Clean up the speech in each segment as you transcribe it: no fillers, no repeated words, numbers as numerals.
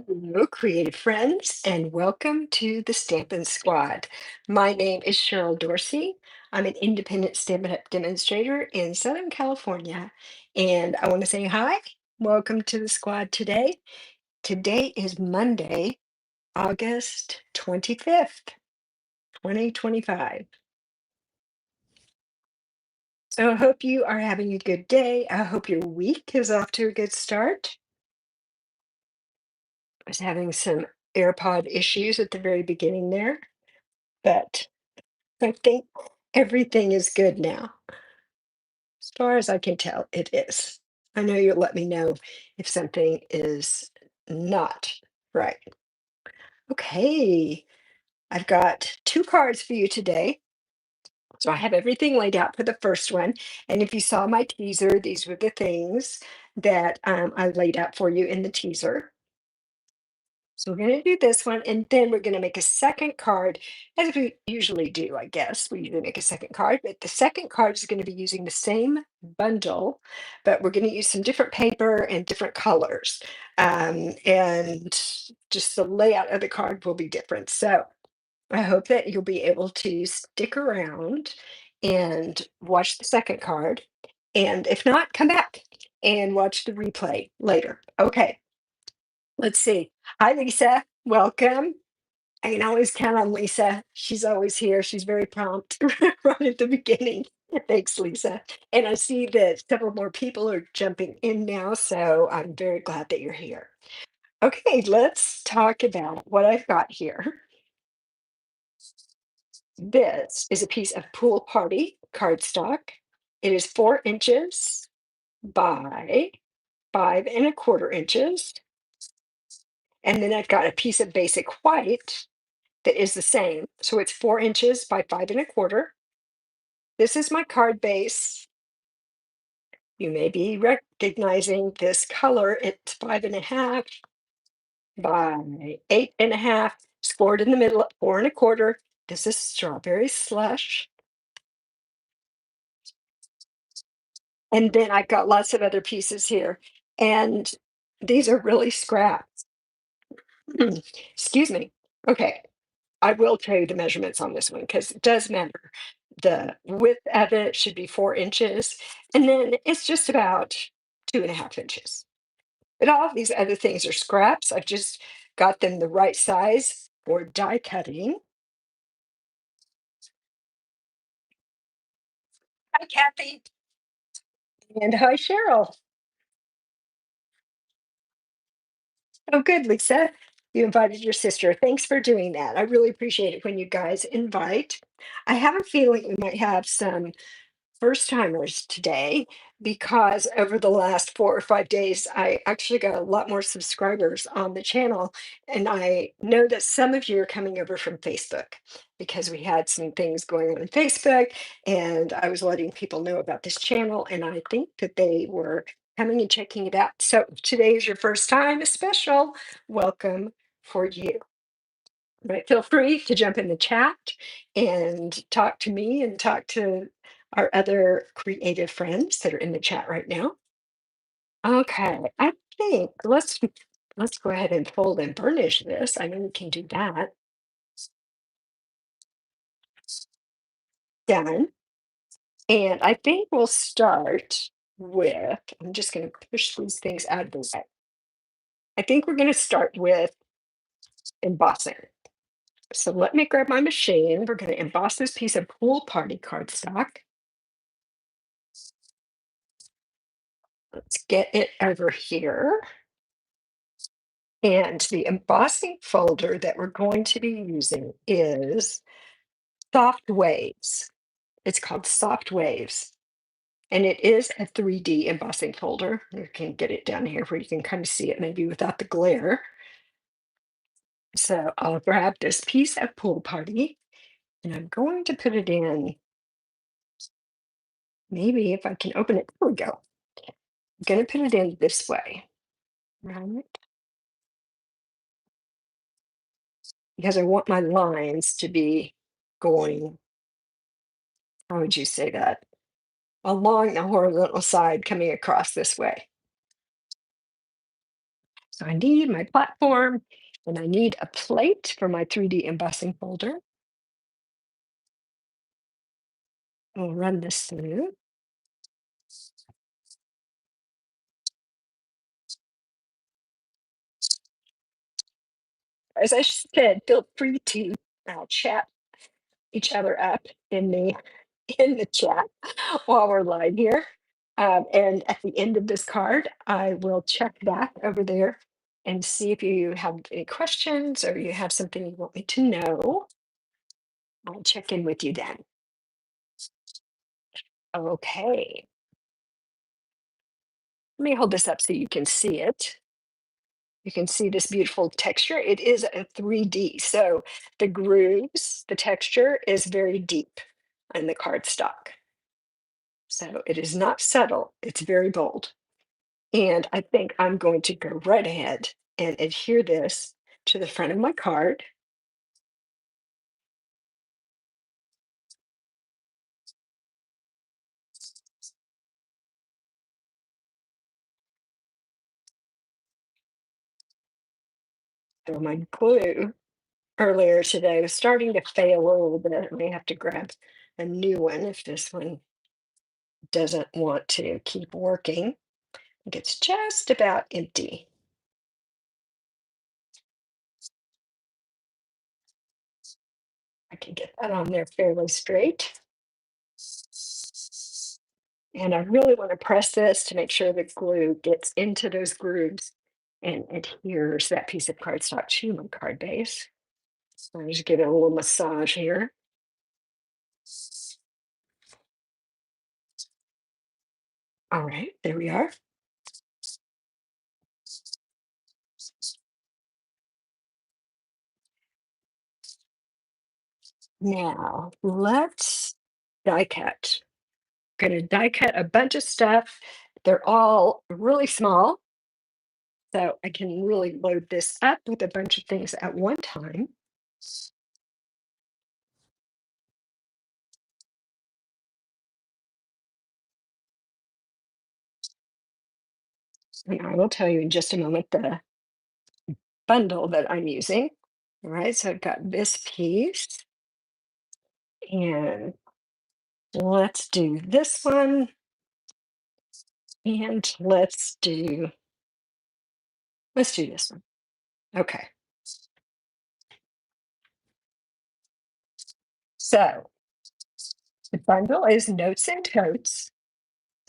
Hello, creative friends, and welcome to the Stampin' Squad. My name is Cheryl Dorsey. I'm an independent Stampin' Up! Demonstrator in Southern California, and I want to say hi. Welcome to the squad today. Today is Monday, August 25th, 2025. So I hope you are having a good day. I hope your week is off to a good start. I was having some AirPod issues at the very beginning there, but I think everything is good now. As far as I can tell, it is. I know you'll let me know if something is not right. Okay, I've got two cards for you today. So I have everything laid out for the first one. And if you saw my teaser, these were the things that I laid out for you in the teaser. So we're going to do this one, and then we're going to make a second card, as we usually do, I guess. We usually make a second card, but the second card is going to be using the same bundle, but we're going to use some different paper and different colors. And just the layout of the card will be different. So I hope that you'll be able to stick around and watch the second card. And if not, come back and watch the replay later. Okay. Let's see. Hi, Lisa. Welcome. I can always count on Lisa. She's always here. She's very prompt right at the beginning. Thanks, Lisa. And I see that several more people are jumping in now, so I'm very glad that you're here. Okay, let's talk about what I've got here. This is a piece of Pool Party cardstock. It is 4 inches by 5 1/4 inches. And then I've got a piece of basic white that is the same. So it's 4 inches by 5 1/4. This is my card base. You may be recognizing this color. It's 5 1/2 by 8 1/2, scored in the middle at 4 1/4. This is strawberry slush. And then I've got lots of other pieces here. And these are really scraps. Excuse me. Okay. I will tell you the measurements on this one because it does matter. The width of it should be 4 inches, and then it's just about 2.5 inches. But all of these other things are scraps. I've just got them the right size for die cutting. Hi, Kathy. And hi, Cheryl. Oh, good, Lisa. You invited your sister. Thanks for doing that. I really appreciate it when you guys invite. I have a feeling we might have some first timers today because over the last 4 or 5 days, I actually got a lot more subscribers on the channel. And I know that some of you are coming over from Facebook because we had some things going on Facebook and I was letting people know about this channel. And I think that they were coming and checking it out. So if today is your first time, a special welcome for you. Right, feel free to jump in the chat and talk to me and talk to our other creative friends that are in the chat right now. Okay, I think let's go ahead and fold and burnish this. I know we can do that. Done. And I think we'll start with, I'm just going to push these things out of the way. I think we're going to start with embossing. So let me grab my machine. We're going to emboss this piece of Pool Party cardstock. Let's get it over here. And the embossing folder that we're going to be using is Soft Waves. It's called Soft Waves. And it is a 3D embossing folder. You can get it down here where you can kind of see it maybe without the glare. So I'll grab this piece of Pool Party and I'm going to put it in. Maybe if I can open it, there we go. I'm going to put it in this way, right? Because I want my lines to be going, how would you say that? Along the horizontal side coming across this way. So I need my platform and I need a plate for my 3D embossing folder. We'll run this through. As I said, feel free to chat each other up in the chat while we're live here. And at the end of this card, I will check back over there and see if you have any questions or you have something you want me to know. I'll check in with you then. Okay. Let me hold this up so you can see it. You can see this beautiful texture. It is a 3D. So the grooves, the texture is very deep in the cardstock. So it is not subtle, it's very bold. And I think I'm going to go right ahead and adhere this to the front of my card. So my glue earlier today was starting to fail a little bit. I may have to grab a new one if this one doesn't want to keep working. I think it's just about empty. I can get that on there fairly straight. And I really want to press this to make sure the glue gets into those grooves and adheres that piece of cardstock to my card base. So I just give it a little massage here. All right, there we are. Now let's die cut. Going to die cut a bunch of stuff. They're all really small, so I can really load this up with a bunch of things at one time. And I will tell you in just a moment the bundle that I'm using. All right, so I've got this piece, and let's do this one, and let's do this one. Okay, so the bundle is notes and totes.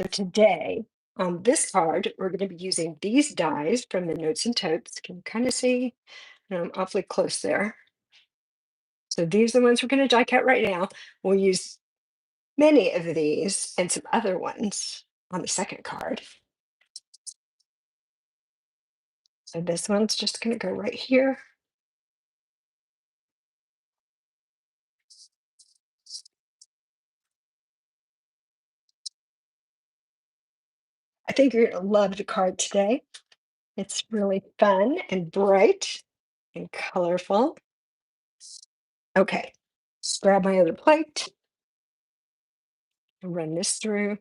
So today on this card, we're going to be using these dies from the notes and totes. Can you kind of see? I'm awfully close there. So these are the ones we're going to die cut right now. We'll use many of these and some other ones on the second card. So this one's just going to go right here. I think you're going to love the card today. It's really fun and bright and colorful. Okay, let's grab my other plate and run this through.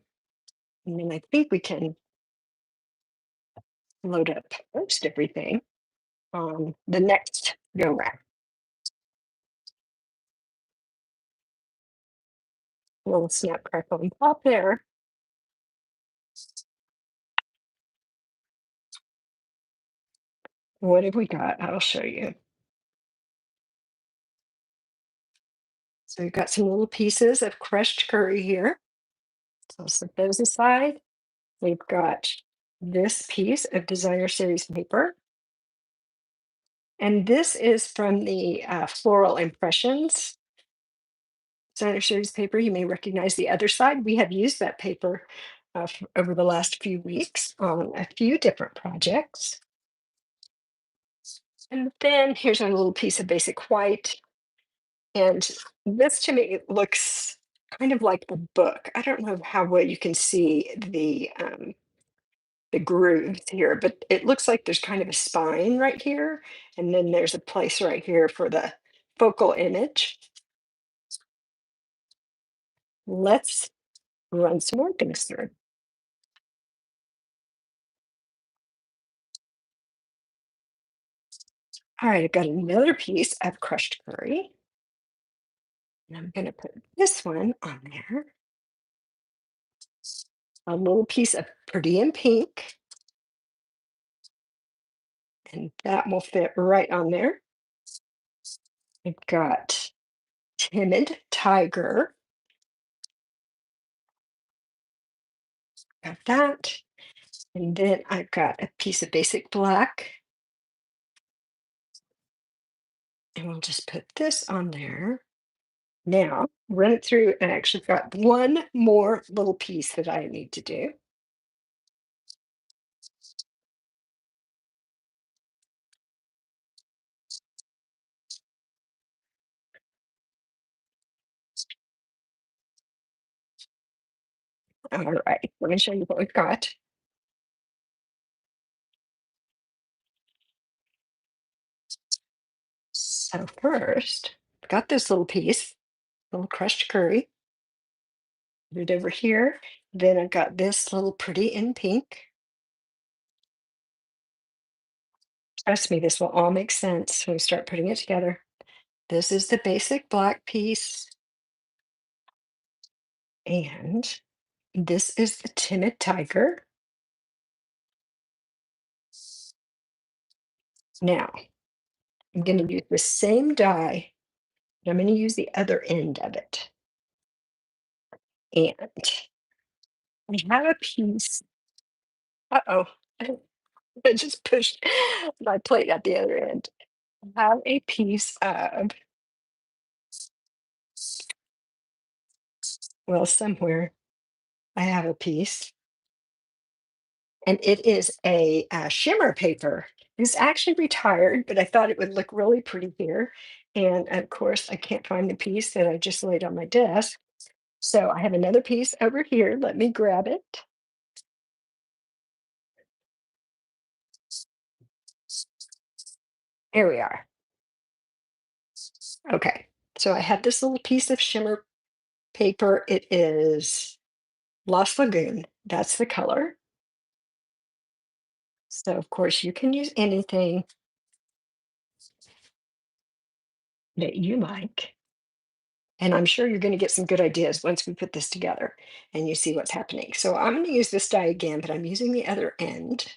And then I think we can load up most everything on the next go round. A little snap crackle and pop there. What have we got? I'll show you. So we've got some little pieces of crushed curry here. So I'll set those aside. We've got this piece of designer series paper. And this is from the Floral Impressions designer series paper. You may recognize the other side. We have used that paper over the last few weeks on a few different projects. And then here's our little piece of basic white. And this to me looks kind of like a book. I don't know how well you can see the grooves here, but it looks like there's kind of a spine right here, and then there's a place right here for the focal image. Let's run some more things through. All right, I've got another piece of crushed curry, and I'm going to put this one on there. A little piece of pretty in pink, and that will fit right on there. I've got timid tiger, got that. And then I've got a piece of basic black, and we'll just put this on there. Now, run it through, and I actually got one more little piece that I need to do. All right, let me show you what we've got. So first, I've got this little piece, little crushed curry, put it over here. Then I've got this little pretty in pink. Trust me, this will all make sense when we start putting it together. This is the basic black piece, and this is the timid tiger. Now, I'm going to use the same die, but I'm going to use the other end of it. And I have a piece. Uh-oh. I just pushed my plate at the other end. I have a piece of, well, somewhere I have a piece, and it is a shimmer paper. It's actually retired, but I thought it would look really pretty here. And of course, I can't find the piece that I just laid on my desk. So I have another piece over here. Let me grab it. Here we are. Okay. So I have this little piece of shimmer paper. It is Lost Lagoon. That's the color. So of course you can use anything that you like. And I'm sure you're going to get some good ideas once we put this together and you see what's happening. So I'm going to use this die again, but I'm using the other end.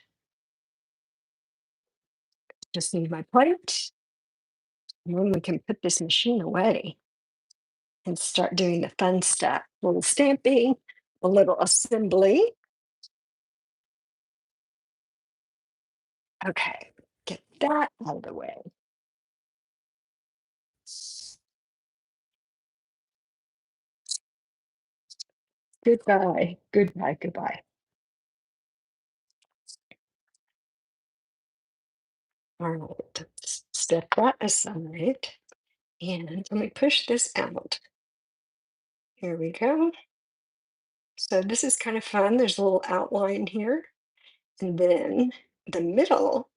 Just need my plate. And then we can put this machine away and start doing the fun stuff. A little stamping, a little assembly. Okay, get that out of the way. Goodbye, goodbye, goodbye. All right, step that aside. And let me push this out. Here we go. So this is kind of fun. There's a little outline here. And then the middle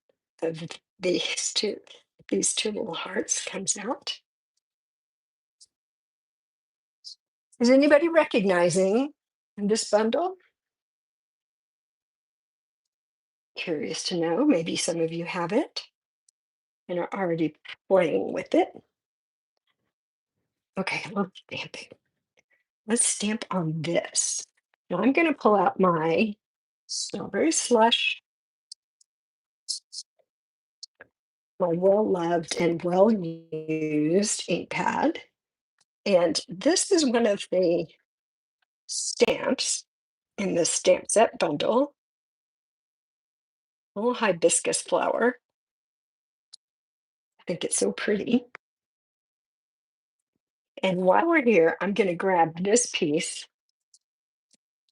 of these two little hearts comes out. Is anybody recognizing this bundle? Curious to know. Maybe some of you have it and are already playing with it. Okay, I love stamping. Let's stamp on this. Now I'm going to pull out my strawberry slush, my well-loved and well-used ink pad. And this is one of the stamps in the stamp set bundle, a little hibiscus flower. I think it's so pretty. And while we're here, I'm going to grab this piece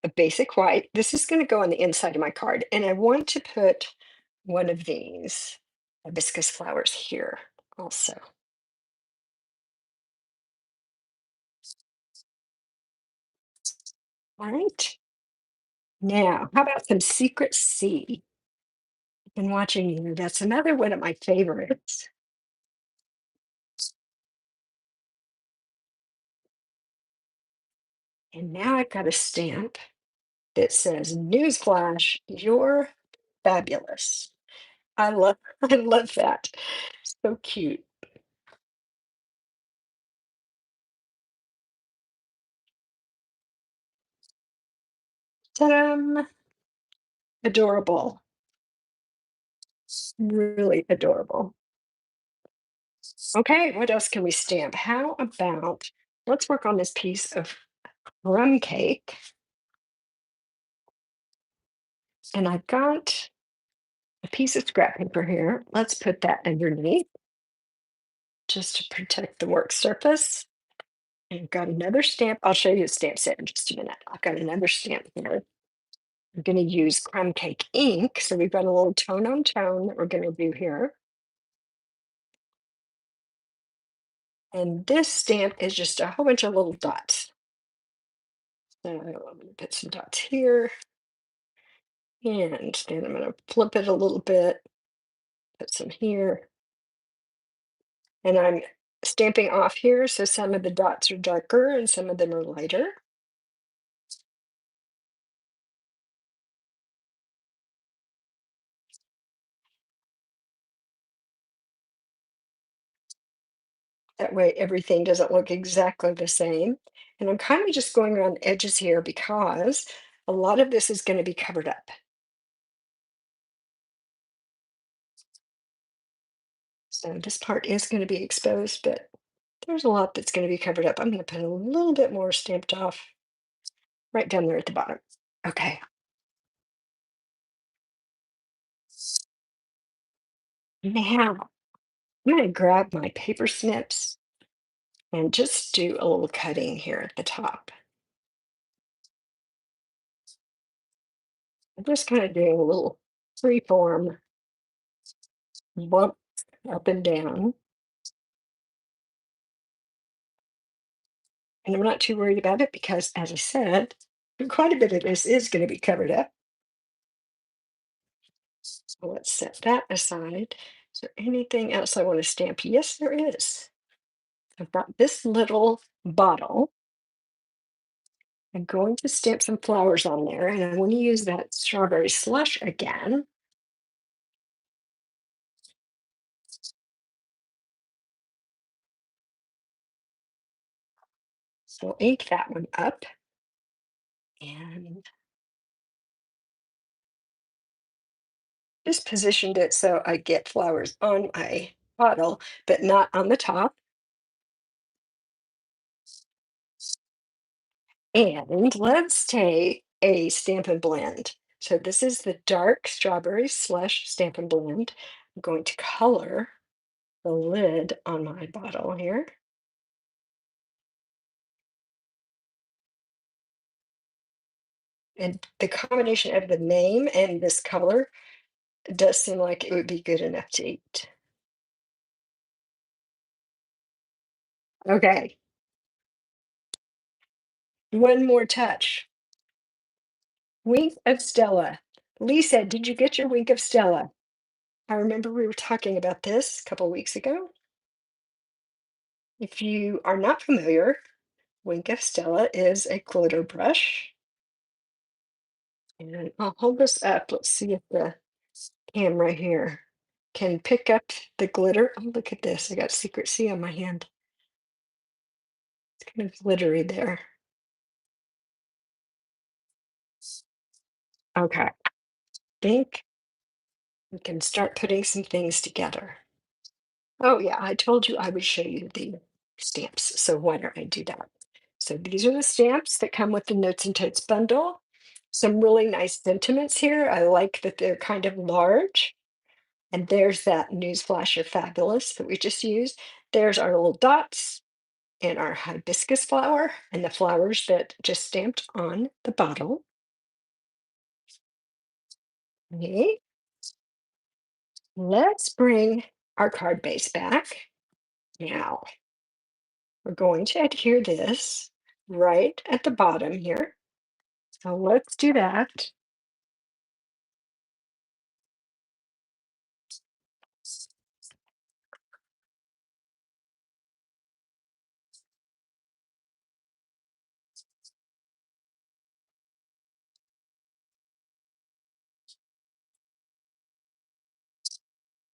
of basic white. This is going to go on the inside of my card. And I want to put one of these hibiscus flowers here also. All right. Now, how about some Secret Sea? I've been watching you. That's another one of my favorites. And now I've got a stamp that says, "Newsflash, you're fabulous." I love I love that. So cute. Ta-da! Adorable. Really adorable. Okay, what else can we stamp? How about let's work on this piece of rum cake. And I've got a piece of scrap paper here. Let's put that underneath just to protect the work surface. And I've got another stamp. I'll show you a stamp set in just a minute. I've got another stamp here. I'm going to use crumb cake ink. So we've got a little tone on tone that we're going to do here. And this stamp is just a whole bunch of little dots. So I'm going to put some dots here. And then I'm going to flip it a little bit, put some here. And I'm stamping off here. So some of the dots are darker and some of them are lighter. That way everything doesn't look exactly the same. And I'm kind of just going around the edges here because a lot of this is going to be covered up. So this part is going to be exposed, but there's a lot that's going to be covered up. I'm going to put a little bit more stamped off right down there at the bottom. Okay. Now I'm going to grab my paper snips and just do a little cutting here at the top. I'm just kind of doing a little free form bump up and down. And I'm not too worried about it because, as I said, quite a bit of this is going to be covered up. So let's set that aside. Is there anything else I want to stamp? Yes, there is. I've got this little bottle. I'm going to stamp some flowers on there, and I want to use that strawberry slush again. So I'll ink that one up. And just positioned it so I get flowers on my bottle, but not on the top. And let's take a Stampin' Blend. So this is the dark strawberry slush Stampin' Blend. I'm going to color the lid on my bottle here. And the combination of the name and this color does seem like it would be good enough to eat. Okay, one more touch. Wink of Stella. Lisa, did you get your Wink of Stella? I remember we were talking about this a couple weeks ago. If you are not familiar, Wink of Stella is a glitter brush. And I'll hold this up. Let's see if the camera here can pick up the glitter. Oh, look at this. I got Secret C on my hand. It's kind of glittery there. Okay. Think we can start putting some things together. Oh, yeah. I told you I would show you the stamps. So why don't I do that? So these are the stamps that come with the Notes and Totes bundle. Some really nice sentiments here. I like that they're kind of large. And there's that newsflash or fabulous that we just used. There's our little dots and our hibiscus flower and the flowers that just stamped on the bottle. Okay, let's bring our card base back. Now, we're going to adhere this right at the bottom here. So let's do that.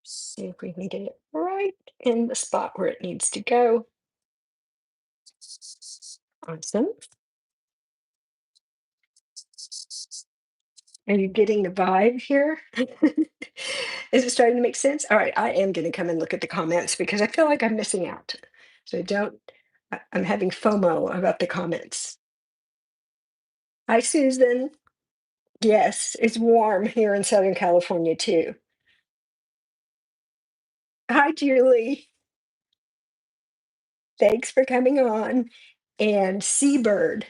See if we can get it right. right in the spot where it needs to go. Awesome. Are you getting the vibe here? Is it starting to make sense? All right, I am going to come and look at the comments because I feel like I'm missing out. So don't, I'm having FOMO about the comments. Hi, Susan. Yes, it's warm here in Southern California too. Hi, Julie. Thanks for coming on. And Seabird.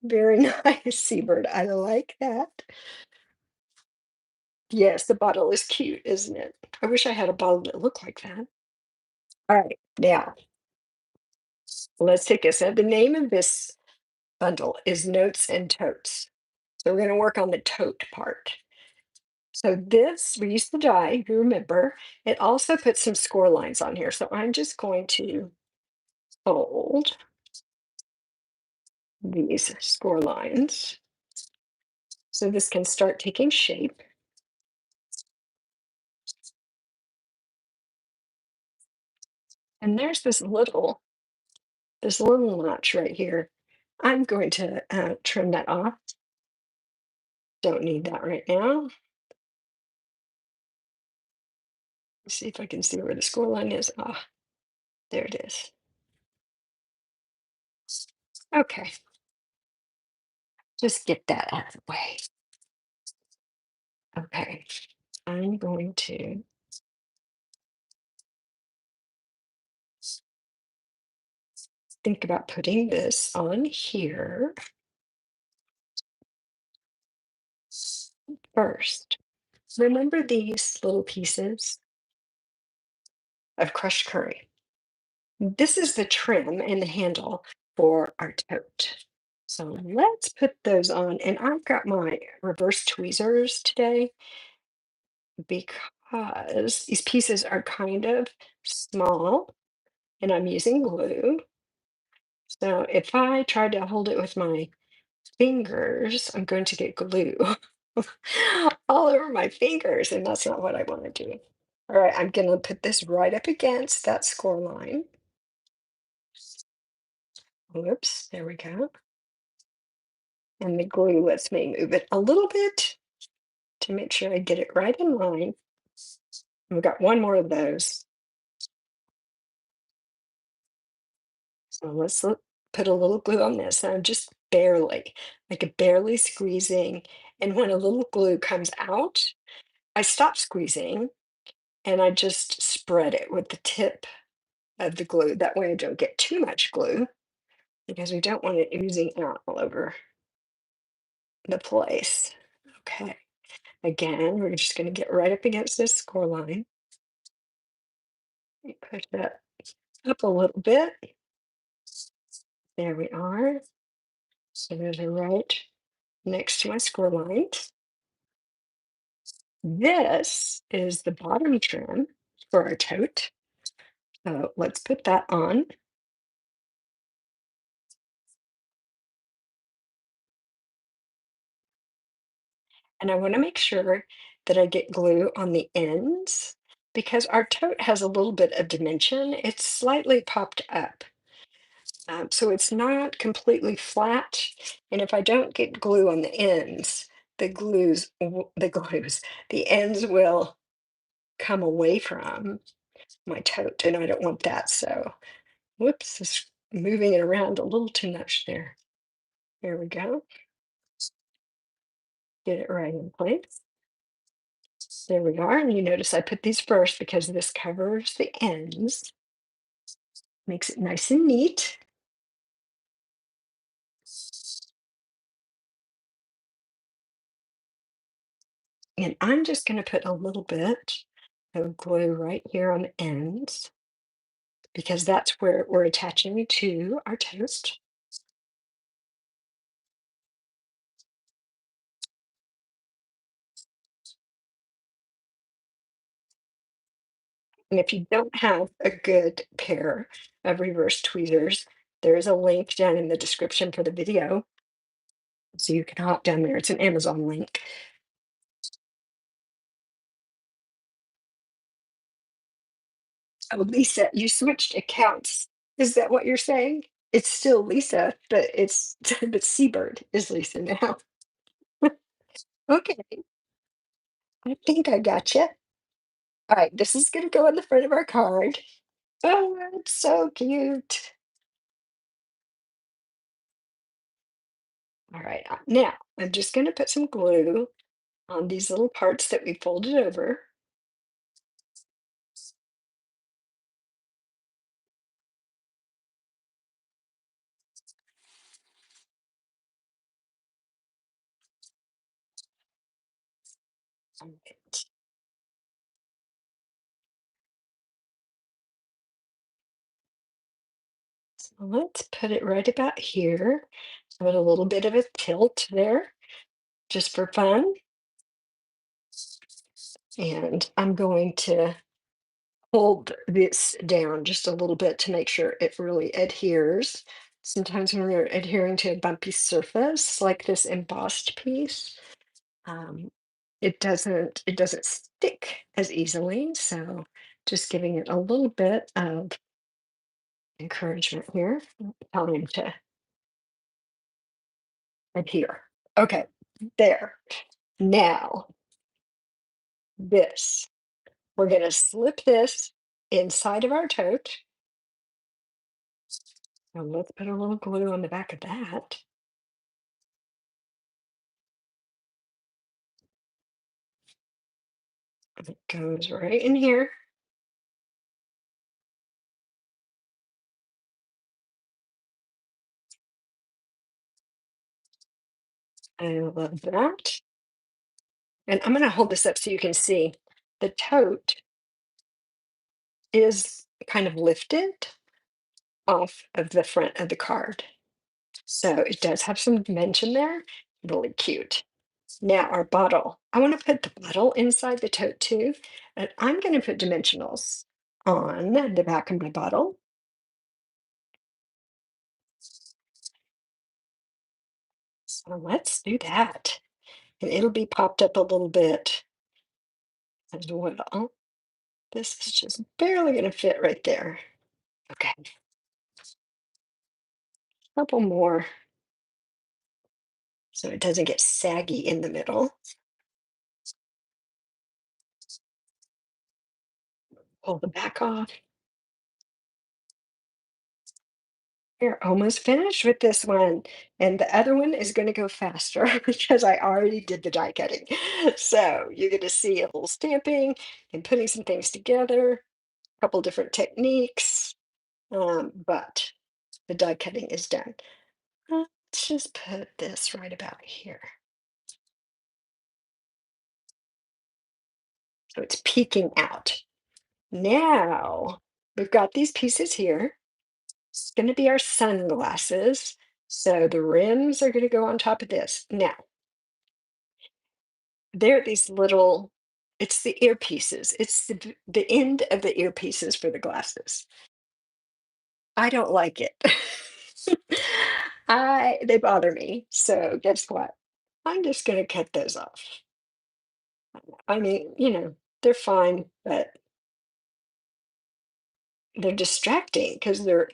Very nice, Seabird. I like that. Yes, the bottle is cute, isn't it? I wish I had a bottle that looked like that. All right, now let's take this. Now, the name of this bundle is Notes and Totes. So we're going to work on the tote part. So this, we used the die, if you remember. It also puts some score lines on here. So I'm just going to fold these score lines so this can start taking shape. And there's this little notch right here. I'm going to trim that off. Don't need that right now. See if I can see where the score line is. Ah, there it is. Okay, just get that out of the way. Okay, I'm going to think about putting this on here first. Remember these little pieces of crushed curry? This is the trim and the handle for our tote. So let's put those on. And I've got my reverse tweezers today because these pieces are kind of small and I'm using glue. So if I try to hold it with my fingers, I'm going to get glue all over my fingers, and that's not what I want to do. All right, I'm going to put this right up against that score line. Whoops, there we go. And the glue lets me move it a little bit to make sure I get it right in line. We've got one more of those. So put a little glue on this. And I'm just barely, barely squeezing. And when a little glue comes out, I stop squeezing and I just spread it with the tip of the glue. That way I don't get too much glue because we don't want it oozing out all over the place. Okay. Again, we're just going to get right up against this score line. Push that up a little bit. There we are. So there's a right next to my score line. This is the bottom trim for our tote. So let's put that on. And I want to make sure that I get glue on the ends because our tote has a little bit of dimension. It's slightly popped up. So it's not completely flat. And if I don't get glue on the ends, the ends will come away from my tote, and I don't want that. So, whoops, it's moving it around a little too much there. There we go. Get it right in place. There we are. And you notice I put these first because this covers the ends, makes it nice and neat. And I'm just going to put a little bit of glue right here on the ends because that's where we're attaching to our toast. And if you don't have a good pair of reverse tweezers, there is a link down in the description for the video. So you can hop down there. It's an Amazon link. Oh, Lisa, you switched accounts. Is that what you're saying? It's still Lisa, but it's but Seabird is Lisa now. Okay, I think I gotcha. All right, this is gonna go on the front of our card. Oh, it's so cute. All right, now I'm just gonna put some glue on these little parts that we folded over. Alright, so let's put it right about here. Put a little bit of a tilt there, just for fun. And I'm going to hold this down just a little bit to make sure it really adheres. Sometimes when we're adhering to a bumpy surface, like this embossed piece, um, it doesn't stick as easily. So just giving it a little bit of encouragement here, telling him to adhere. Okay, there. Now this, we're gonna slip this inside of our tote. And let's put a little glue on the back of that. It goes right in here. I love that. And I'm going to hold this up so you can see the tote is kind of lifted off of the front of the card. So it does have some dimension there. Really cute. Now our bottle. I want to put the bottle inside the tote too, and I'm going to put dimensionals on the back of my bottle. So let's do that. And it'll be popped up a little bit as well. This is just barely going to fit right there. Okay, couple more so it doesn't get saggy in the middle. Pull the back off. We're almost finished with this one. And the other one is going to go faster because I already did the die cutting. So you're going to see a little stamping and putting some things together, a couple different techniques, but the die cutting is done. Let's just put this right about here. So it's peeking out. Now we've got these pieces here. It's going to be our sunglasses. So the rims are going to go on top of this. Now, there are these little, it's the earpieces. It's the end of the earpieces for the glasses. I don't like it. They bother me. So guess what? I'm just going to cut those off. I mean, they're fine, but they're distracting because they're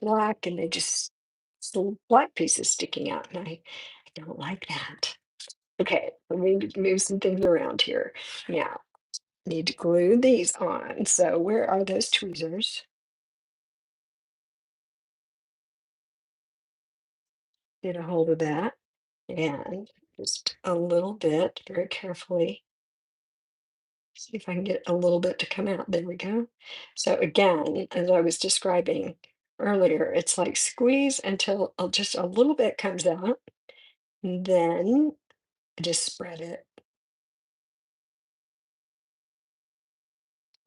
black and they just it's the black pieces sticking out, and I don't like that. Okay, let me move some things around here. Now, need to glue these on. So where are those tweezers? Get a hold of that and just a little bit, very carefully. See if I can get a little bit to come out. There we go. So again, as I was describing earlier, it's like squeeze until just a little bit comes out, and then just spread it.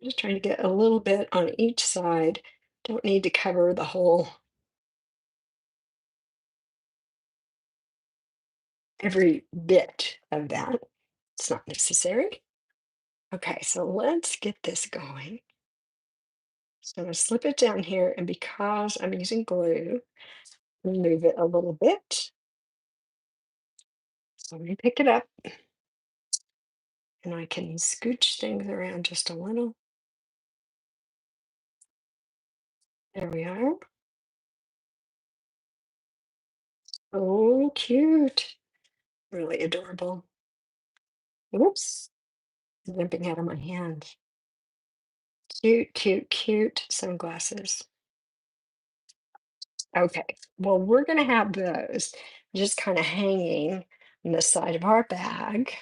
Just trying to get a little bit on each side. Don't need to cover the whole, every bit of that. It's not necessary. Okay, so let's get this going. So I'm gonna slip it down here, and because I'm using glue, move it a little bit. So let me pick it up, and I can scooch things around just a little. There we are. Oh, cute. Really adorable. Whoops. Zipping out of my hand. Cute, cute, cute sunglasses. Okay. Well, we're going to have those just kind of hanging on the side of our bag.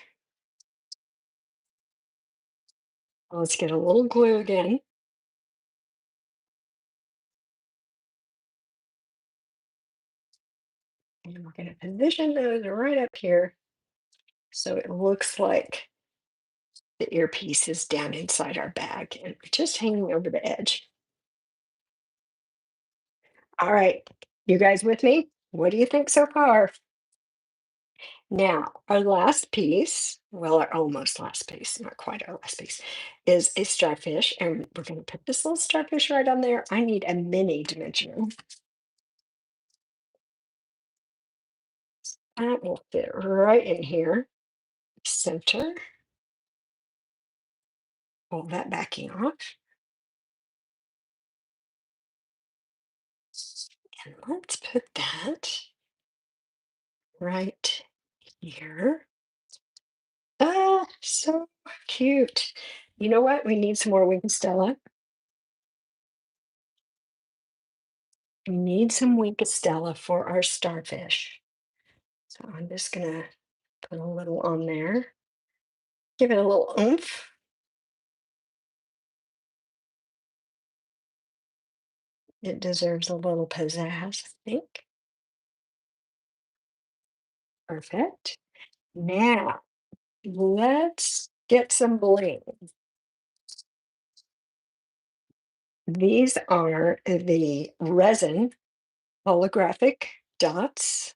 Let's get a little glue again. And we're going to position those right up here so it looks like the earpiece is down inside our bag and just hanging over the edge. All right. You guys with me? What do you think so far? Now, our last piece, well, our almost last piece, not quite our last piece, is a starfish. And we're going to put this little starfish right on there. I need a mini dimensional. That will fit right in here. Center. Pull that backing off. And let's put that right here. Ah, so cute. You know what? We need some more Stella. We need some Stella for our starfish. So I'm just gonna put a little on there. Give it a little oomph. It deserves a little pizzazz, I think. Perfect. Now, let's get some bling. These are the resin holographic dots.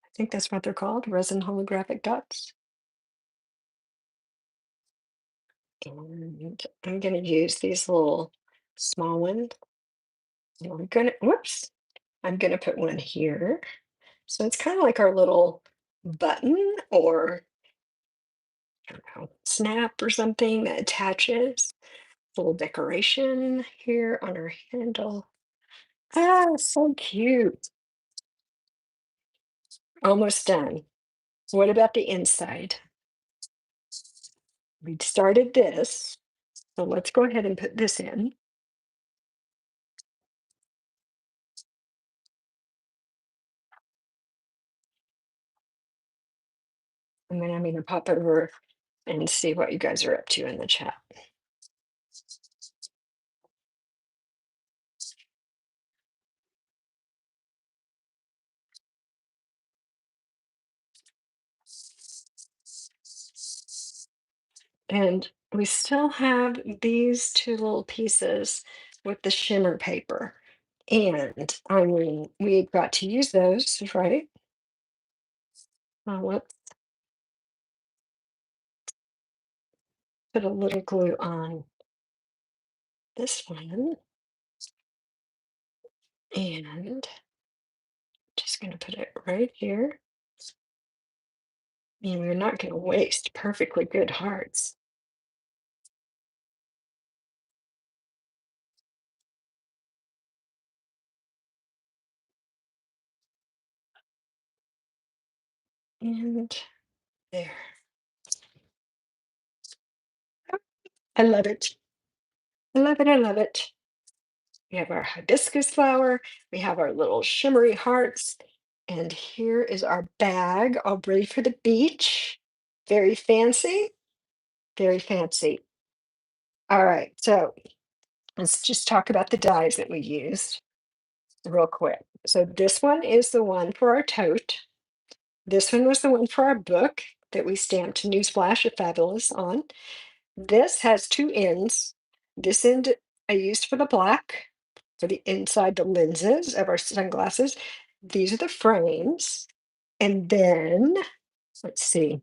I think that's what they're called, resin holographic dots. And I'm going to use these little small ones. And I'm going to, whoops, I'm going to put one here. So it's kind of like our little button or I don't know, snap or something that attaches. Little decoration here on our handle. Ah, so cute. Almost done. What about the inside? We started this, so let's go ahead and put this in. And then I'm going to pop over and see what you guys are up to in the chat. And we still have these two little pieces with the shimmer paper. And I mean, we've got to use those, right? Let's put a little glue on this one. And just going to put it right here. And we're not going to waste perfectly good hearts. And there. I love it. I love it. I love it. We have our hibiscus flower. We have our little shimmery hearts. And here is our bag, all ready for the beach. Very fancy. Very fancy. All right. So let's just talk about the dies that we used real quick. So this one is the one for our tote. This one was the one for our book that we stamped Newsflash of Fabulous on. This has two ends. This end I used for the black, for the inside, the lenses of our sunglasses. These are the frames. And then, let's see,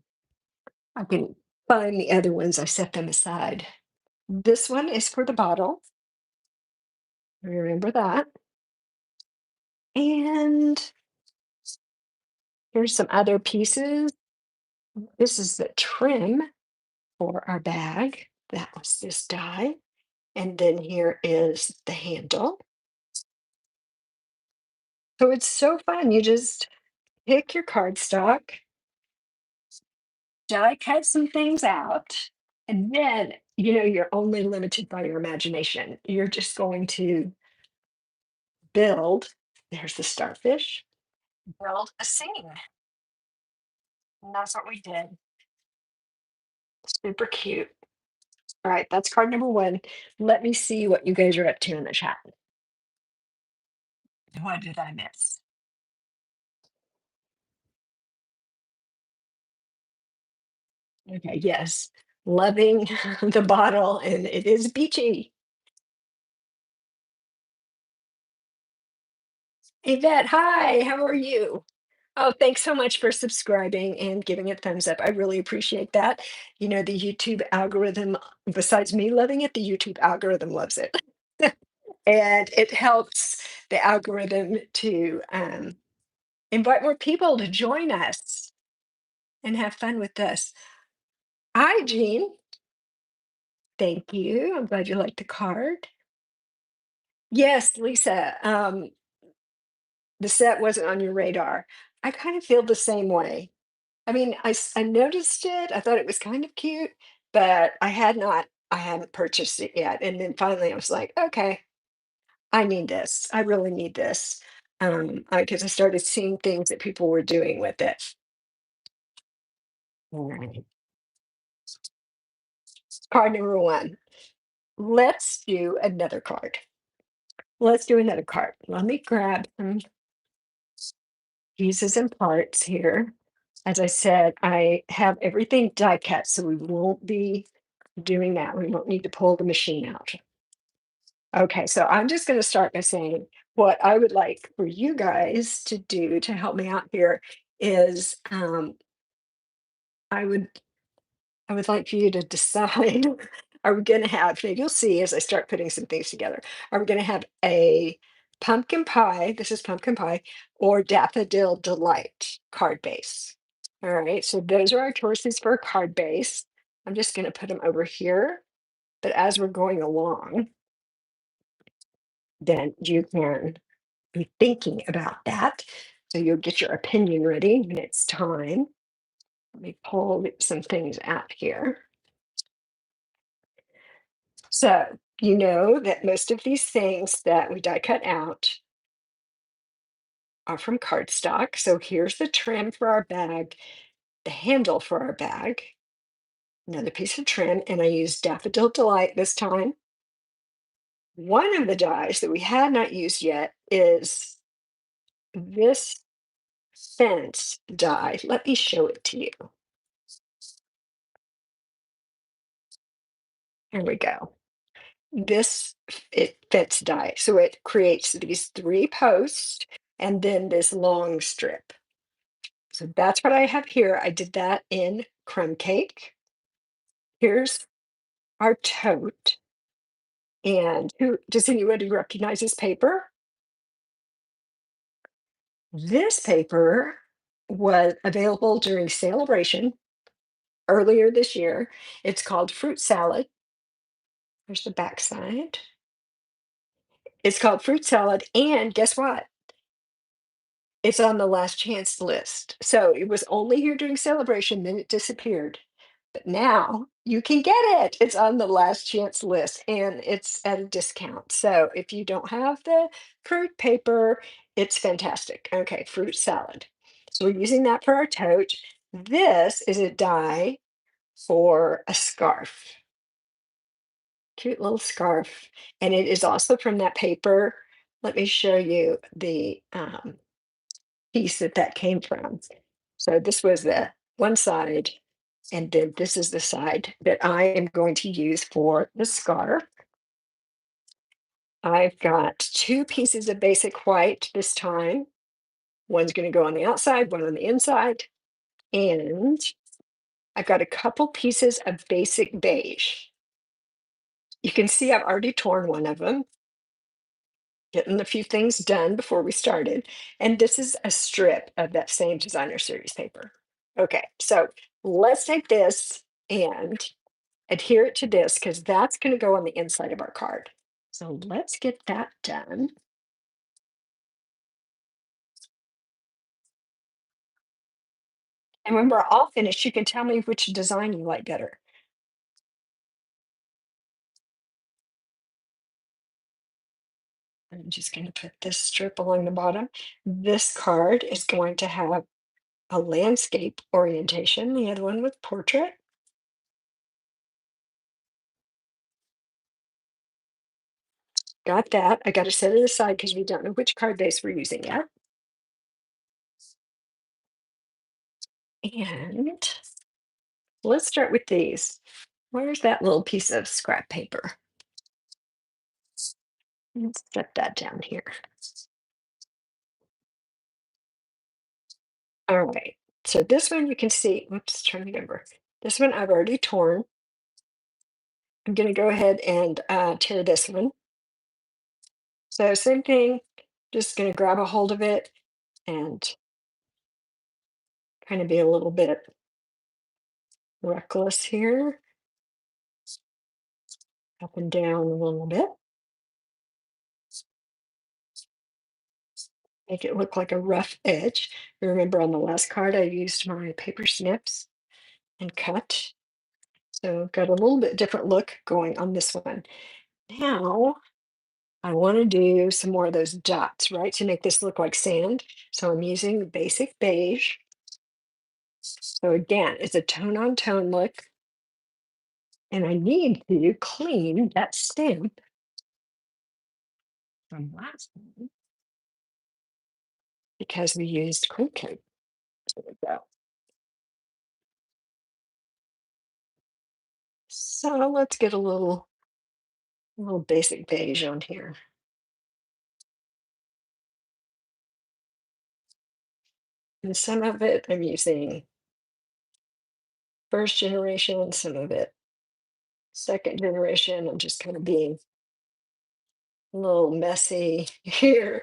I can find the other ones. I set them aside. This one is for the bottle. Remember that. And here's some other pieces. This is the trim for our bag. That was this die. And then here is the handle. So it's so fun. You just pick your cardstock, die cut some things out, and then, you're only limited by your imagination. You're just going to build, there's the starfish, build a scene. And that's what we did. Super cute. All right, that's card number one. Let me see what you guys are up to in the chat. What did I miss? Okay, yes. Loving the bottle, and it is beachy. Yvette, hi, how are you? Oh, thanks so much for subscribing and giving it thumbs up. I really appreciate that. The YouTube algorithm, besides me loving it, the YouTube algorithm loves it. And it helps the algorithm to invite more people to join us and have fun with us. Hi, Jean. Thank you. I'm glad you liked the card. Yes, Lisa. The set wasn't on your radar. I kind of feel the same way. I mean, I noticed it. I thought it was kind of cute, but I hadn't purchased it yet. And then finally I was like, okay, I need this. I really need this. Because I started seeing things that people were doing with it. All right. Card number one. Let's do another card. Let's do another card. Let me grab some pieces and parts here. As I said, I have everything die cut, so we won't be doing that. We won't need to pull the machine out. Okay, so I'm just going to start by saying what I would like for you guys to do to help me out here is I would I would like for you to decide, are we going to have, now you'll see as I start putting some things together, are we going to have a pumpkin pie, this is pumpkin pie, or daffodil delight card base? All right, so those are our choices for a card base. I'm just going to put them over here, but as we're going along, then you can be thinking about that. So you'll get your opinion ready when it's time. Let me pull some things out here. So you know that most of these things that we die cut out are from cardstock. So here's the trim for our bag, the handle for our bag, another piece of trim, and I used Daffodil Delight this time. One of the dies that we had not used yet is this fence die. Let me show it to you. Here we go. It fits die. So it creates these three posts and then this long strip. So that's what I have here. I did that in crumb cake. Here's our tote. And who does anybody recognize this paper? This paper was available during Celebration earlier this year. It's called Fruit Salad. There's the back side. It's called Fruit Salad. And guess what? It's on the last chance list. So it was only here during Celebration, then it disappeared. But now you can get it. It's on the last chance list and it's at a discount. So if you don't have the fruit paper, it's fantastic. Okay, fruit salad. So we're using that for our tote. This is a die for a scarf. Cute little scarf. And it is also from that paper. Let me show you the piece that came from. So this was the one side, and then this is the side that I am going to use for the scarf. I've got two pieces of basic white this time. One's going to go on the outside, one on the inside. And I've got a couple pieces of basic beige. You can see I've already torn one of them, getting a few things done before we started. And this is a strip of that same designer series paper. Okay, so let's take this and adhere it to this because that's going to go on the inside of our card. So let's get that done. And when we're all finished, you can tell me which design you like better. I'm just going to put this strip along the bottom. This card is going to have a landscape orientation, the other one with portrait. Got that. I got to set it aside because we don't know which card base we're using yet. And let's start with these. Where's that little piece of scrap paper? Let's set that down here. All right. So this one you can see, oops, trying to remember. This one I've already torn. I'm going to go ahead and tear this one. So same thing, just going to grab a hold of it and kind of be a little bit reckless here, up and down a little bit. Make it look like a rough edge. Remember on the last card, I used my paper snips and cut. So got a little bit different look going on this one. Now I want to do some more of those dots, right, to make this look like sand. So I'm using basic beige. So again, it's a tone on tone look. And I need to clean that stamp from last time because we used crinkle. There we go. So let's get a little basic beige on here. And some of it I'm using first generation, some of it second generation. I'm just kind of being a little messy here,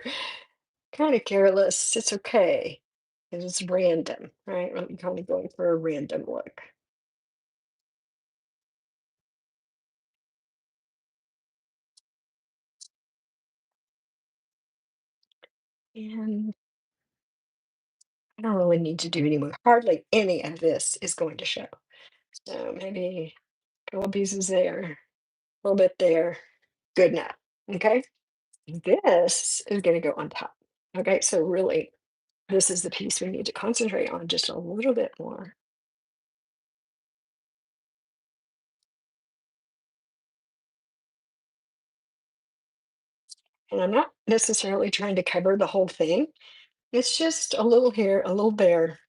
kind of careless. It's okay because it's random, right? I'm kind of going for a random look. And I don't really need to do any more. Hardly any of this is going to show. So maybe a couple pieces there, a little bit there. Good enough. Okay. This is going to go on top. Okay. So really, this is the piece we need to concentrate on just a little bit more. And I'm not necessarily trying to cover the whole thing. It's just a little here, a little there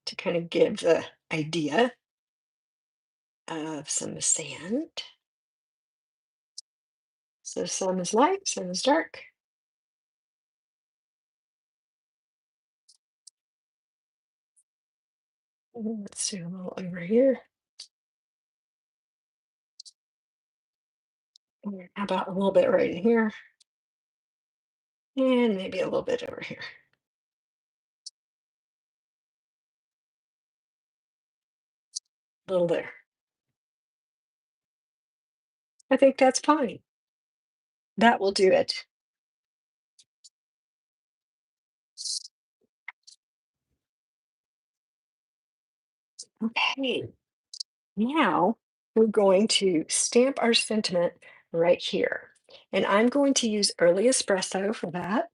to kind of give the idea of some sand. So some is light, some is dark. Let's do a little over here. How about a little bit right in here? And maybe a little bit over here. A little there. I think that's fine. That will do it. Okay. Now we're going to stamp our sentiment right here. And I'm going to use early espresso for that.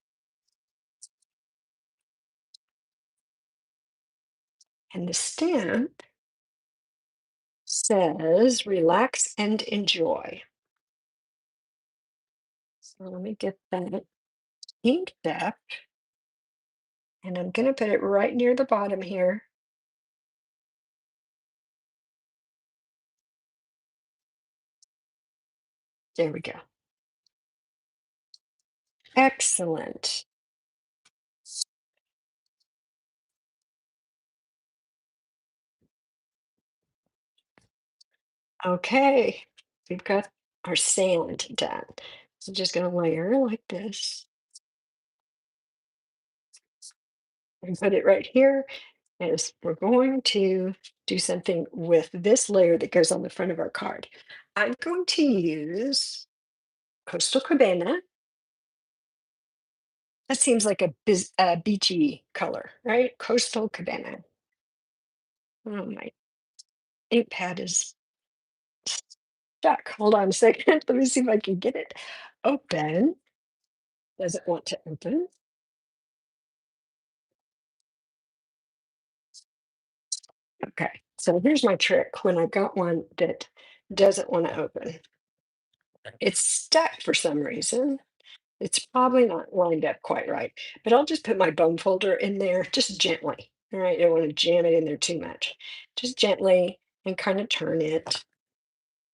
And the stamp says relax and enjoy. So let me get that inked up. And I'm going to put it right near the bottom here. There we go. Excellent. Okay, we've got our sand done. So just going to layer like this and put it right here as we're going to do something with this layer that goes on the front of our card. I'm going to use Coastal Cabana. That seems like a beachy color, right? Coastal Cabana. Oh, my ink pad is stuck. Hold on a second. Let me see if I can get it open. Does it want to open? Okay. So here's my trick when I've got one that doesn't want to open. It's stuck for some reason. It's probably not lined up quite right, but I'll just put my bone folder in there just gently. All right, I don't want to jam it in there too much. Just gently and kind of turn it.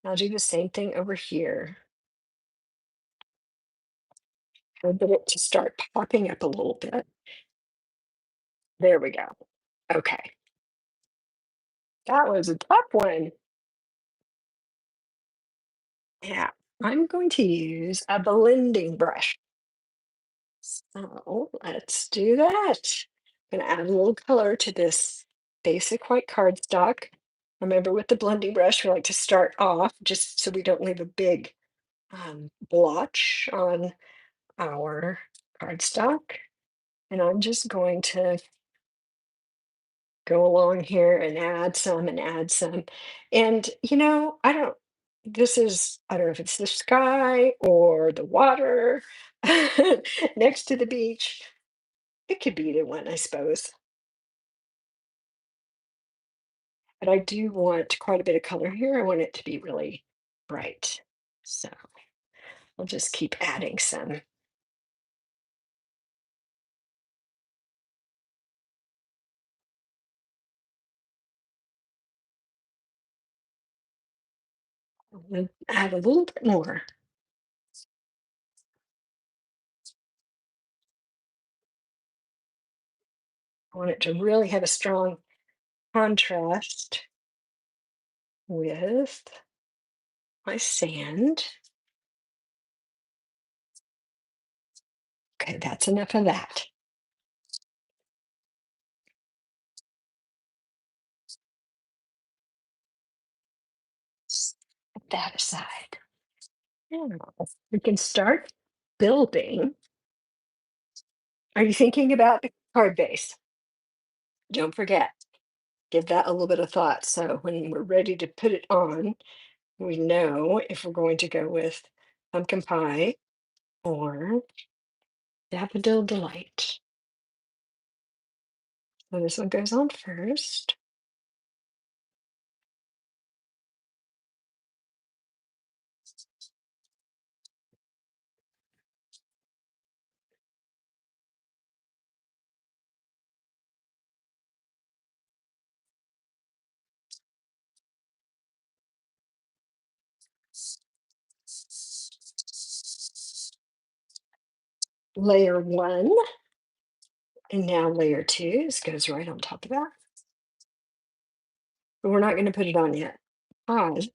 I'll do the same thing over here. I'll get it to start popping up a little bit. There we go. Okay, that was a tough one. Yeah, I'm going to use a blending brush. So let's do that. I'm gonna add a little color to this basic white cardstock. Remember with the blending brush, we like to start off just so we don't leave a big blotch on our cardstock. And I'm just going to go along here and add some and add some. And I don't know if it's the sky or the water next to the beach. It could be either one, I suppose. But I do want quite a bit of color here. I want it to be really bright. So I'll just keep adding some. I'm gonna add a little bit more. I want it to really have a strong contrast with my sand. Okay, that's enough of that. Set that aside. Now we can start building. Are you thinking about the card base? Don't forget, give that a little bit of thought. So when we're ready to put it on, we know if we're going to go with pumpkin pie or daffodil delight. So this one goes on first. Layer one, and now layer two. This goes right on top of that. But we're not going to put it on yet. Pause.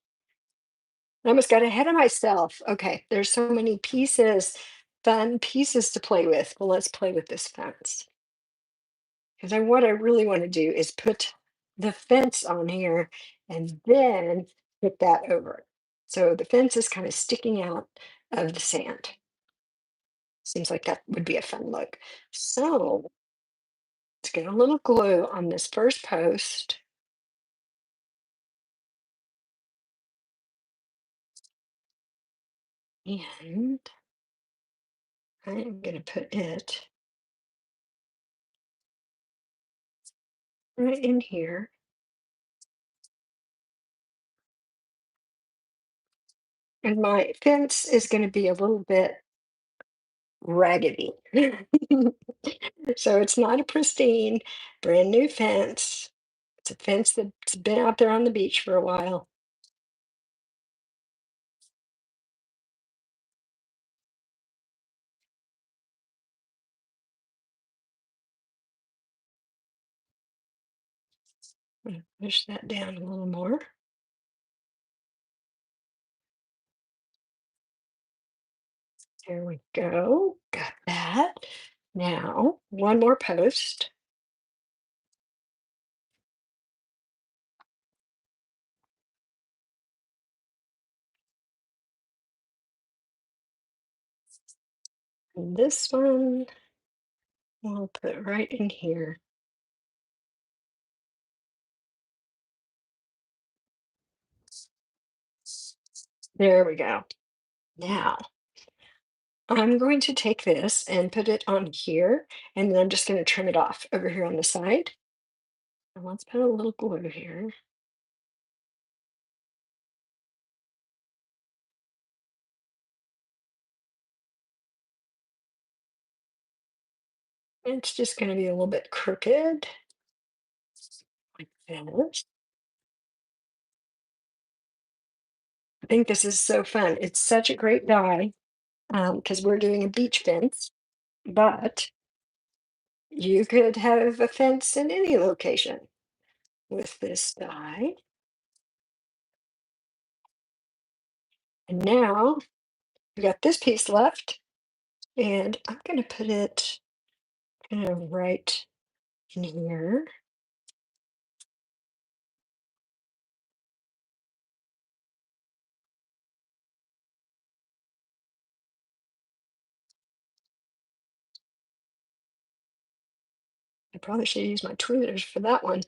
I almost got ahead of myself. Okay, there's so many pieces, fun pieces to play with. Well, let's play with this fence. Because what I really want to do is put the fence on here and then put that over it. So the fence is kind of sticking out of the sand. Seems like that would be a fun look. So let's get a little glue on this first post. And I'm going to put it right in here. And my fence is going to be a little bit raggedy. So it's not a pristine, brand new fence. It's a fence that's been out there on the beach for a while. I'm gonna push that down a little more. There we go. Got that. Now, one more post. And this one we'll put right in here. There we go. Now, I'm going to take this and put it on here, and then I'm just going to trim it off over here on the side. And let's put a little glue here. It's just going to be a little bit crooked, like this. I think this is so fun. It's such a great die because we're doing a beach fence, but you could have a fence in any location with this die. And now we got this piece left, and I'm going to put it kind of right in here. I probably should use my tweezers for that one.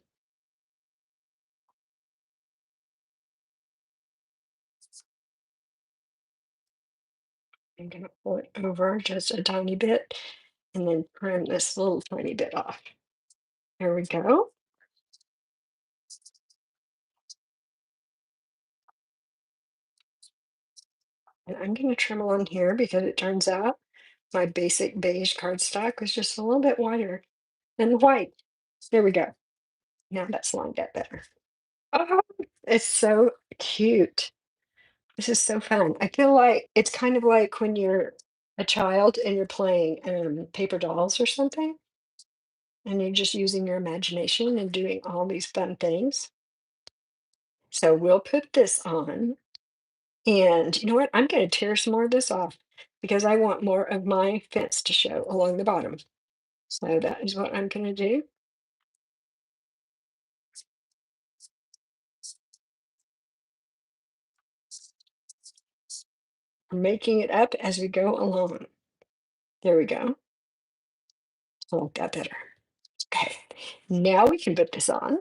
I'm going to pull it over just a tiny bit and then trim this little tiny bit off. There we go. And I'm going to trim along here because it turns out my basic beige cardstock was just a little bit wider than white. There we go. Now that's lined up better. Oh, it's so cute. This is so fun. I feel like it's kind of like when you're a child and you're playing paper dolls or something, and you're just using your imagination and doing all these fun things. So we'll put this on. And you know what? I'm going to tear some more of this off because I want more of my fence to show along the bottom. So that is what I'm going to do. I'm making it up as we go along. There we go. I like that better. Okay. Now we can put this on.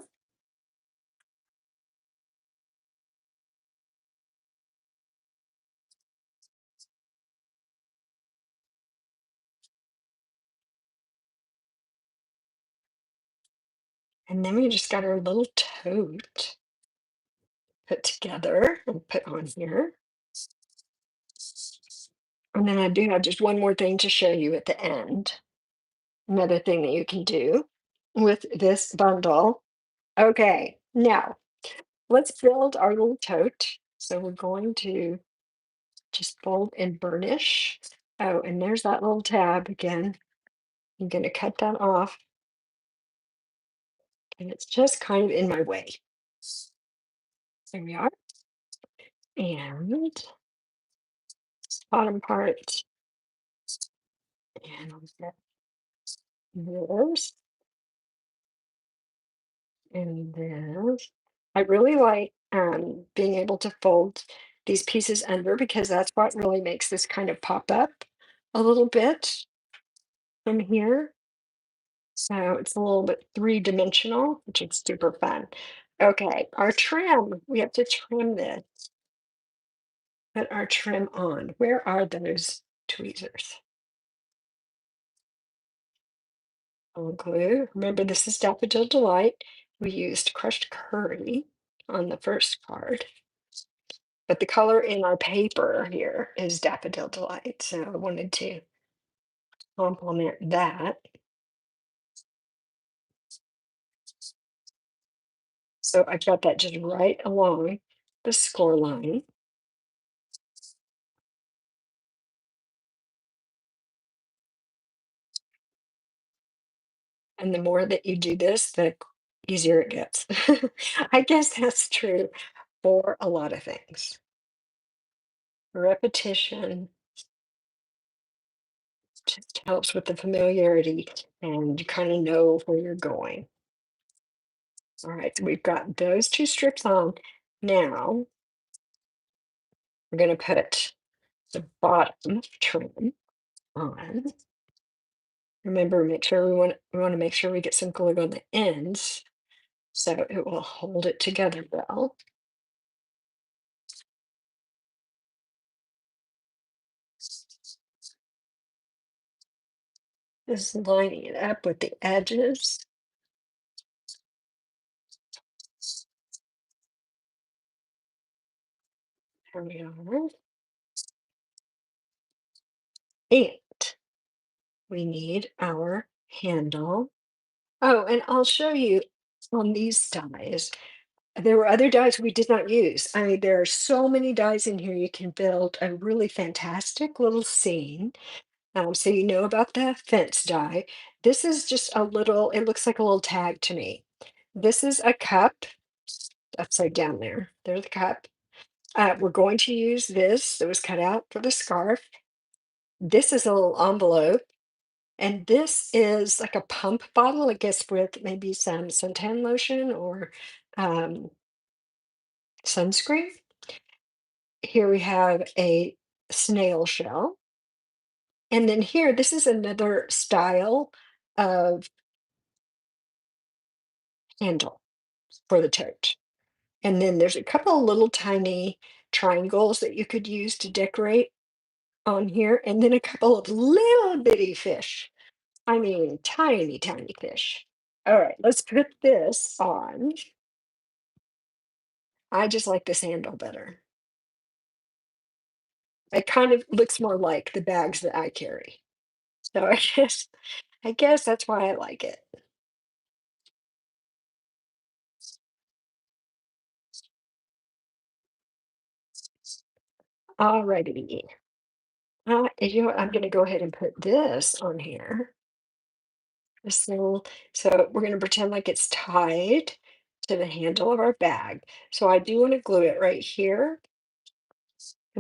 And then we just got our little tote put together and put on here. And then I do have just one more thing to show you at the end. Another thing that you can do with this bundle. Okay, now let's build our little tote. So we're going to just fold and burnish. Oh, and there's that little tab again. I'm going to cut that off, and it's just kind of in my way. There we are. And this bottom part, and I'll get this and this. I really like being able to fold these pieces under because that's what really makes this kind of pop up a little bit from here. So it's a little bit three-dimensional, which is super fun. Okay, our trim, we have to trim this, put our trim on. Where are those tweezers? I'll glue. Remember, this is Daffodil Delight. We used crushed curry on the first card, but the color in our paper here is Daffodil Delight. So I wanted to complement that. So I've got that just right along the score line. And the more that you do this, the easier it gets. I guess that's true for a lot of things. Repetition just helps with the familiarity and you kind of know where you're going. All right, so we've got those two strips on. Now we're going to put the bottom trim on. Remember, we want to make sure we get some glue on the ends so it will hold it together well. Just lining it up with the edges. There we are. And we need our handle. Oh, and I'll show you on these dies. There were other dies we did not use. I mean, there are so many dies in here. You can build a really fantastic little scene. So you know about the fence die. This is just a little, it looks like a little tag to me. This is a cup upside down there. There's the cup. We're going to use this that was cut out for the scarf. This is a little envelope. And this is like a pump bottle, I guess, with maybe some suntan lotion or um, sunscreen. Here we have a snail shell. And then here, this is another style of handle for the tote. And then there's a couple of little tiny triangles that you could use to decorate on here, and then a couple of little bitty fish. I mean, tiny, tiny fish. All right, let's put this on. I just like this handle better. It kind of looks more like the bags that I carry. So I guess that's why I like it. Alrighty. You know what? I'm gonna go ahead and put this on here. This little, so we're gonna pretend like it's tied to the handle of our bag. So I do want to glue it right here.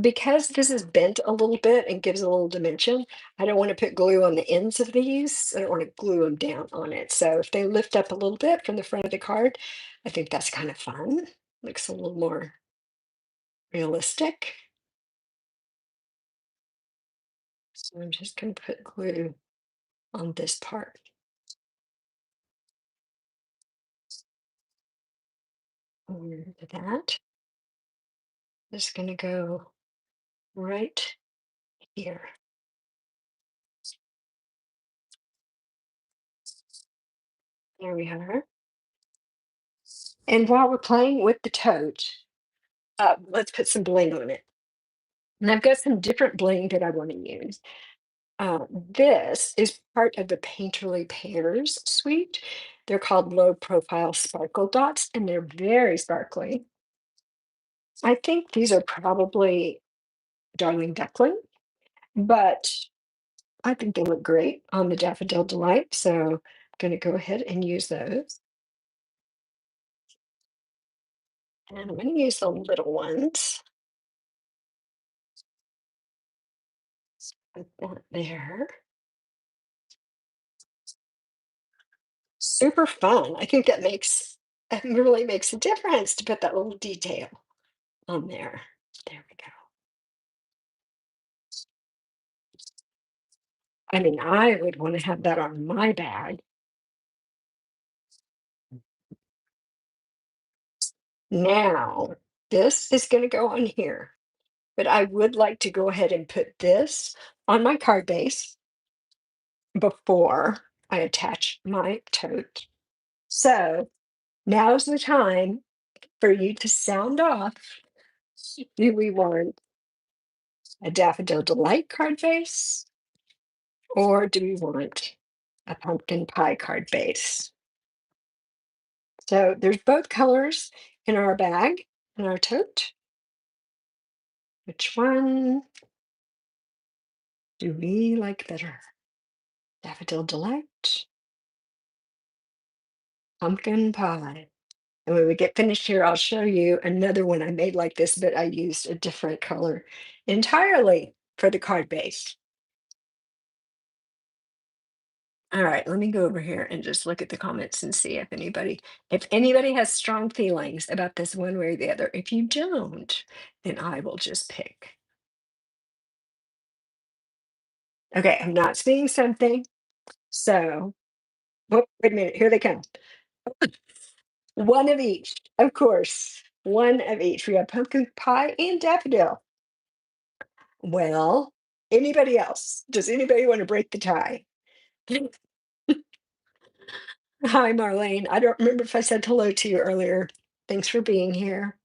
Because this is bent a little bit and gives a little dimension, I don't want to put glue on the ends of these. I don't want to glue them down on it. So if they lift up a little bit from the front of the card, I think that's kind of fun. Looks a little more realistic. So I'm just going to put glue on this part. And that is going to go right here. There we are. And while we're playing with the tote, let's put some bling on it. And I've got some different bling that I want to use. This is part of the Painterly Pears suite. They're called low profile sparkle dots, and they're very sparkly. I think these are probably Darling Duckling, but I think they look great on the Daffodil Delight. So I'm going to go ahead and use those. And I'm going to use the little ones. Put that there. Super fun. I think that it really makes a difference to put that little detail on there. There we go. I mean, I would want to have that on my bag. Now, this is going to go on here, but I would like to go ahead and put this on my card base before I attach my tote. So now's the time for you to sound off. Do we want a Daffodil Delight card base or do we want a pumpkin pie card base? So there's both colors in our bag, in our tote. Which one do we like better? Daffodil Delight, pumpkin pie. And when we get finished here, I'll show you another one I made like this, but I used a different color entirely for the card base. All right, let me go over here and just look at the comments and see if anybody has strong feelings about this one way or the other. If you don't, then I will just pick. Okay, I'm not seeing something. So, whoop, wait a minute, here they come. One of each, of course. One of each. We have pumpkin pie and daffodil. Well, anybody else? Does anybody want to break the tie? Hi, Marlene. I don't remember if I said hello to you earlier. Thanks for being here.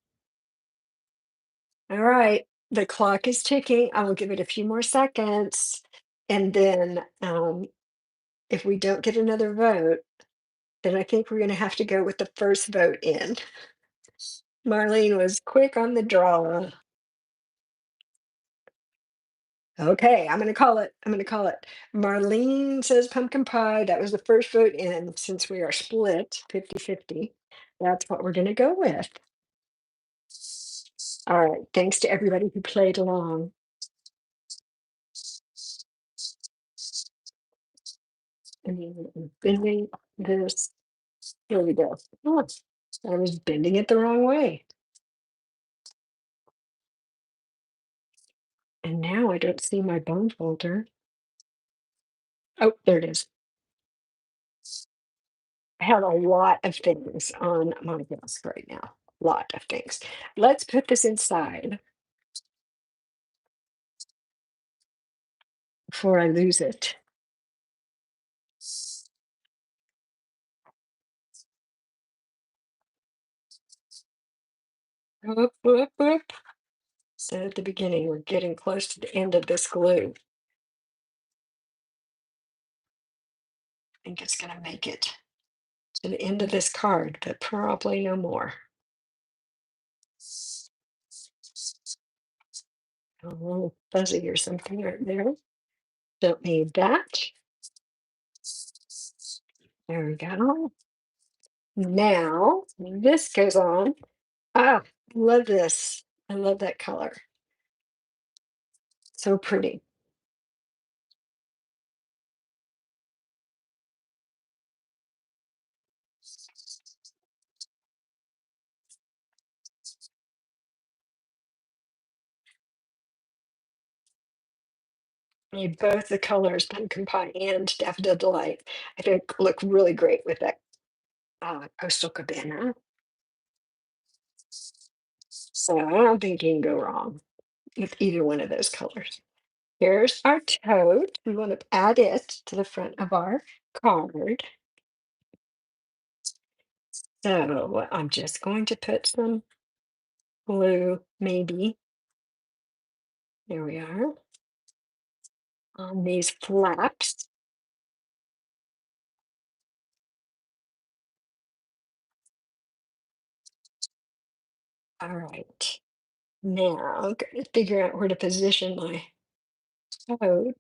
All right, the clock is ticking. I will give it a few more seconds. And then if we don't get another vote, then I think we're going to have to go with the first vote in. Marlene was quick on the draw. Okay, I'm going to call it. I'm going to call it. Marlene says pumpkin pie. That was the first vote in since we are split 50-50. That's what we're going to go with. All right, thanks to everybody who played along. And bending this. Here we go. Oh, I was bending it the wrong way. And now I don't see my bone folder. Oh, there it is. I have a lot of things on my desk right now. Lot of things. Let's put this inside before I lose it. Whoop, whoop, whoop. Said at the beginning, we're getting close to the end of this glue. I think it's going to make it to the end of this card, but probably no more. A little fuzzy or something right there. Don't need that. There we go. Now this goes on. Ah, love this. I love that color. So pretty. Both the colors, pumpkin pie and daffodil delight, I think look really great with that coastal cabana. So I don't think you can go wrong with either one of those colors. Here's our toad. We want to add it to the front of our card. So I'm just going to put some glue, maybe. There we are. On these flaps. All right. Now I'm going to figure out where to position my toad.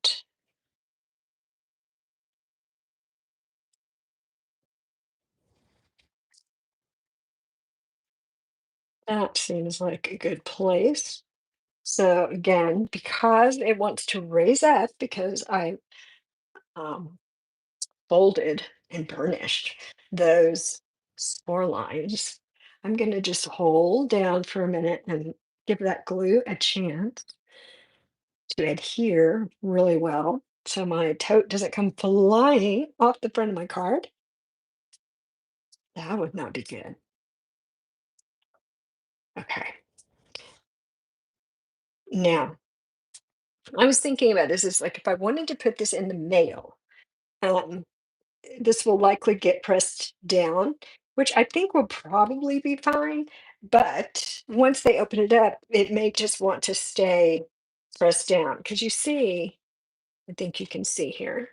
That seems like a good place. So again, because it wants to raise up, because I um, folded and burnished those score lines, I'm going to just hold down for a minute and give that glue a chance to adhere really well so my tote doesn't come flying off the front of my card. That would not be good. Okay. Now, I was thinking about this is like if I wanted to put this in the mail, um, this will likely get pressed down, which I think will probably be fine. But once they open it up, it may just want to stay pressed down because you see, I think you can see here,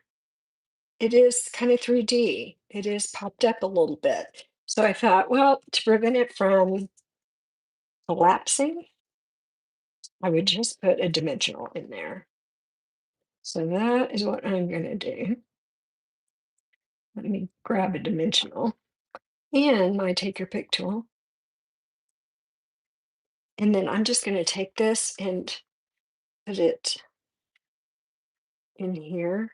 it is kind of 3D. It is popped up a little bit. So I thought, well, to prevent it from collapsing, I would just put a dimensional in there. So that is what I'm going to do. Let me grab a dimensional and my take your pick tool. And then I'm just going to take this and put it in here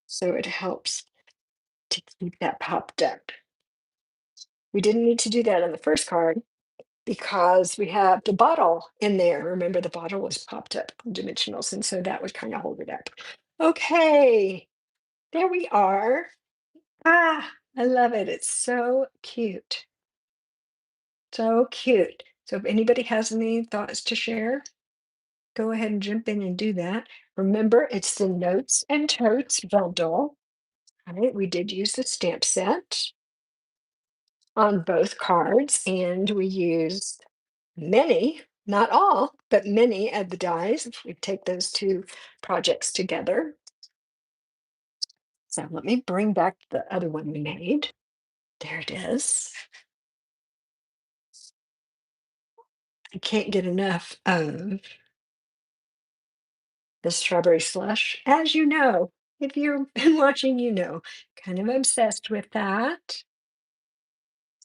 so it helps to keep that popped up. We didn't need to do that on the first card because we have the bottle in there. Remember, the bottle was popped up on dimensionals, and so that would kind of hold it up. Okay, there we are. Ah, I love it. It's so cute. So cute. So if anybody has any thoughts to share, go ahead and jump in and do that. Remember, it's the Notes and Totes bundle. All right, we did use the stamp set on both cards, and we used many, not all, but many of the dies. If we take those two projects together. So let me bring back the other one we made. There it is. I can't get enough of the strawberry slush. As you know, if you've been watching, you know, kind of obsessed with that.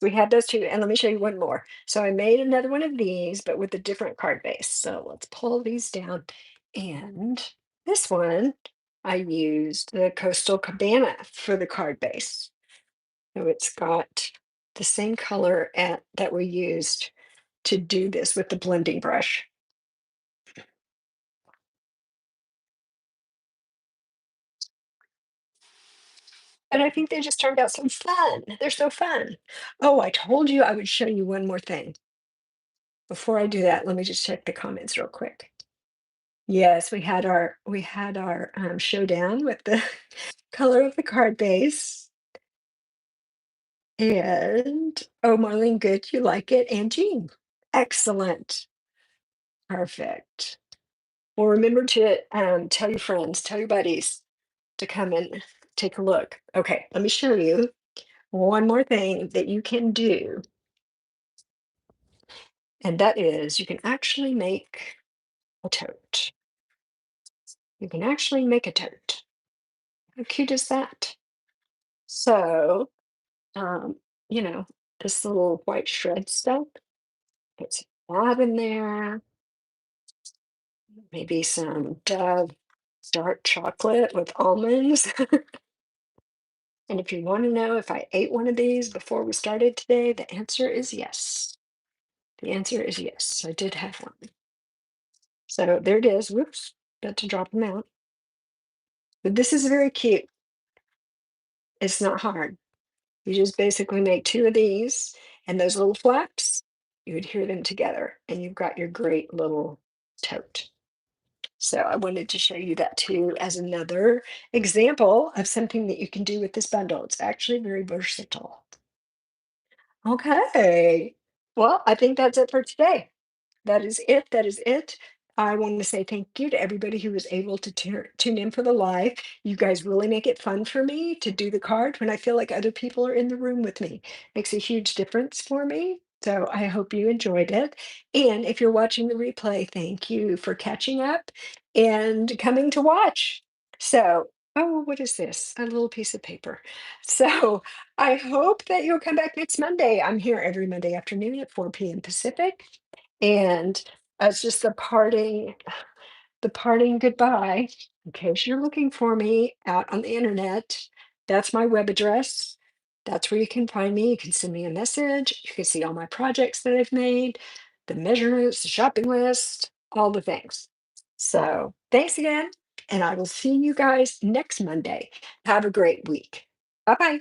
We had those two, and let me show you one more. So I made another one of these, but with a different card base. So let's pull these down. And this one, I used the Coastal Cabana for the card base. So it's got the same color that we used to do this with the blending brush. And I think they just turned out so fun. They're so fun. Oh, I told you I would show you one more thing. Before I do that, let me just check the comments real quick. Yes, we had our showdown with the color of the card base. And oh, Marlene, good, you like it. And Jean, excellent, perfect. Well, remember to tell your friends, tell your buddies to come and take a look. Okay, let me show you one more thing that you can do, and that is you can actually make a tote. You can actually make a tote. How cute is that? So, um, you know, this little white shred stuff, it's that in there, maybe some Dove dark chocolate with almonds. And if you want to know if I ate one of these before we started today, the answer is yes. The answer is yes. I did have one. So there it is. Whoops, got to drop them out. But this is very cute. It's not hard. You just basically make two of these, and those little flaps, you adhere them together, and you've got your great little tote. So I wanted to show you that too as another example of something that you can do with this bundle. It's actually very versatile. Okay. Well, I think that's it for today. That is it. That is it. I want to say thank you to everybody who was able to tune in for the live. You guys really make it fun for me to do the card when I feel like other people are in the room with me. Makes a huge difference for me. So I hope you enjoyed it. And if you're watching the replay, thank you for catching up and coming to watch. So, oh, what is this? A little piece of paper. So I hope that you'll come back next Monday. I'm here every Monday afternoon at 4 p.m. Pacific. And as just the parting goodbye, in case you're looking for me out on the internet, that's my web address. That's where you can find me. You can send me a message. You can see all my projects that I've made, the measurements, the shopping list, all the things. So thanks again, and I will see you guys next Monday. Have a great week. Bye bye.